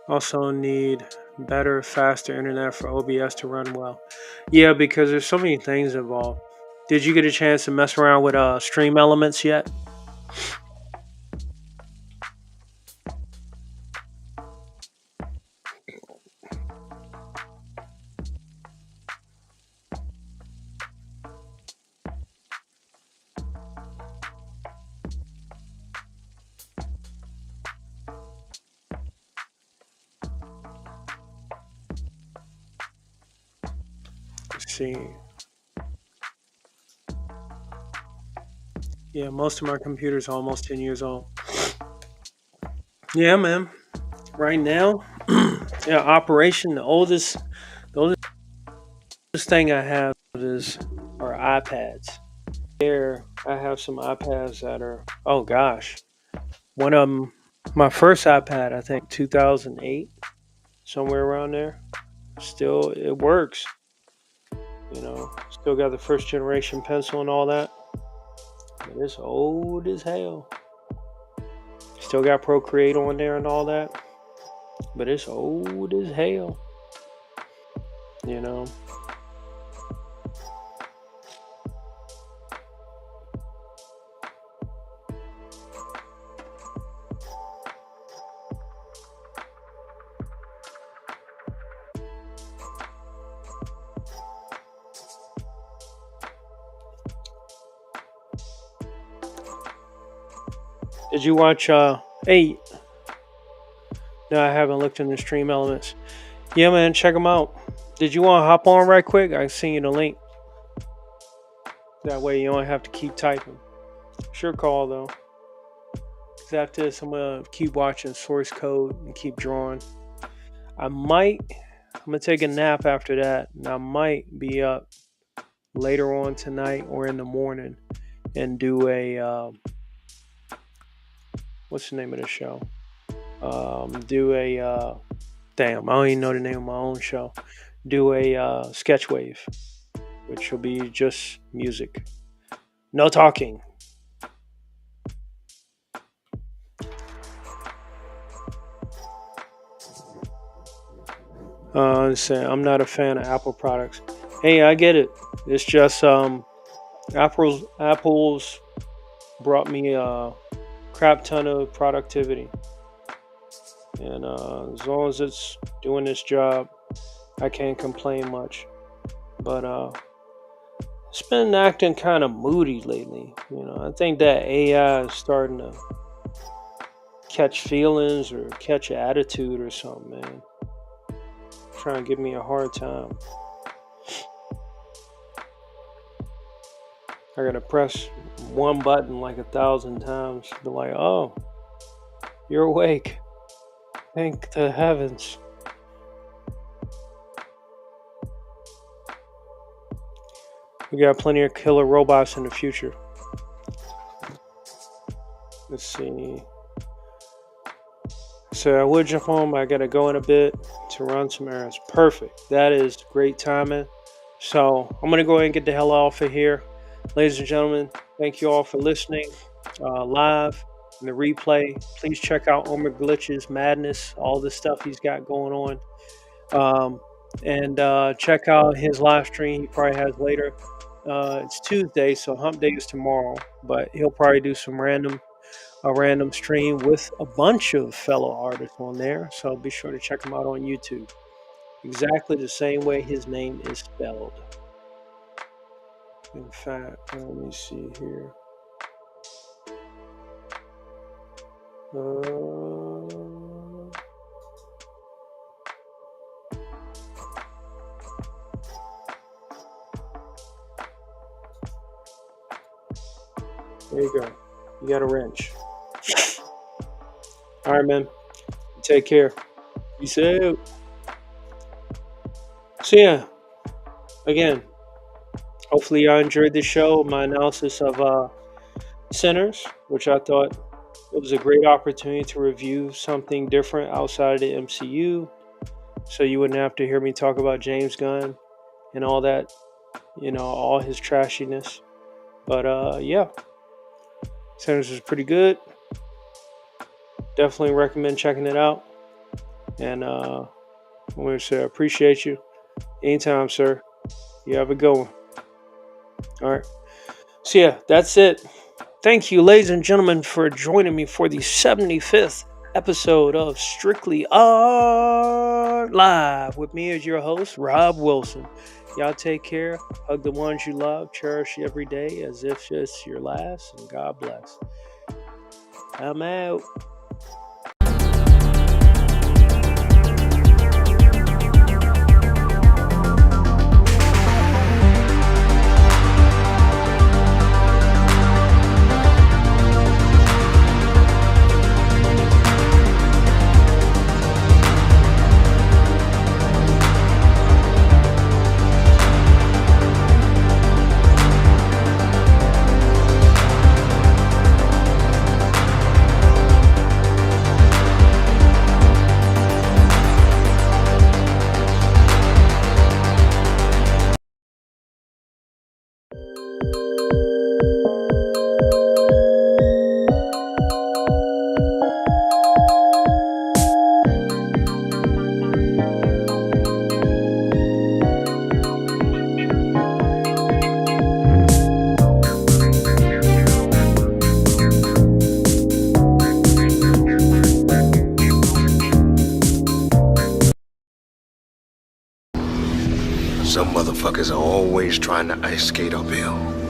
[SPEAKER 2] Also need better, faster internet for OBS to run well. Yeah, because there's so many things involved. Did you get a chance to mess around with Stream Elements yet? Let's see. Yeah, most of my computers are almost 10 years old. Yeah, man. Right now, yeah, operation. The oldest thing I have is are iPads. There, I have some iPads that are. Oh gosh, one of them, my first iPad, I think 2008, somewhere around there. Still, it works. Still got the first generation pencil and all that. But it's old as hell. Still got Procreate on there and all that. But it's old as hell. You know. Did you watch? Hey, no, I haven't looked in the stream elements. Yeah, man, check them out. Did you want to hop on right quick? I send you the link. That way you don't have to keep typing. Sure call though. Cause after this, I'm gonna keep watching source code and keep drawing. I'm gonna take a nap after that, and I might be up later on tonight or in the morning and do a what's the name of the show? Do a damn, I don't even know the name of my own show. Do a sketch wave, which will be just music, no talking. I'm not a fan of Apple products. Hey, I get it. It's just Apple's brought me a crap ton of productivity, and as long as it's doing its job, I can't complain much. But it's been acting kind of moody lately. I think that AI is starting to catch feelings or catch attitude or something, man. Trying to give me a hard time. I gotta press one button like 1,000 times to be like, oh, you're awake. Thank the heavens. We got plenty of killer robots in the future. Let's see. So I would jump home. I gotta go in a bit to run some errands. Perfect. That is great timing. So I'm gonna go ahead and get the hell off of here. Ladies and gentlemen, thank you all for listening live in the replay. Please check out Omer Glitch's madness, all the stuff he's got going on. And check out his live stream he probably has later. It's Tuesday, so hump day is tomorrow. But he'll probably do a random stream with a bunch of fellow artists on there. So be sure to check him out on YouTube. Exactly the same way his name is spelled. In fact, let me see here. There you go. You got a wrench. All right, man. Take care. Peace out. So yeah, again, hopefully y'all enjoyed the show, my analysis of Sinners, which I thought it was a great opportunity to review something different outside of the MCU, so you wouldn't have to hear me talk about James Gunn and all that, all his trashiness. But yeah, Sinners was pretty good. Definitely recommend checking it out. And I want to say I appreciate you. Anytime, sir. You have a good one. All right. So yeah, that's it. Thank you, ladies and gentlemen, for joining me for the 75th episode of Strictly Art Live. With me as your host, Rob Wilson. Y'all take care. Hug the ones you love. Cherish every day as if it's your last. And God bless. I'm out.
[SPEAKER 3] Some motherfuckers are always trying to ice skate uphill.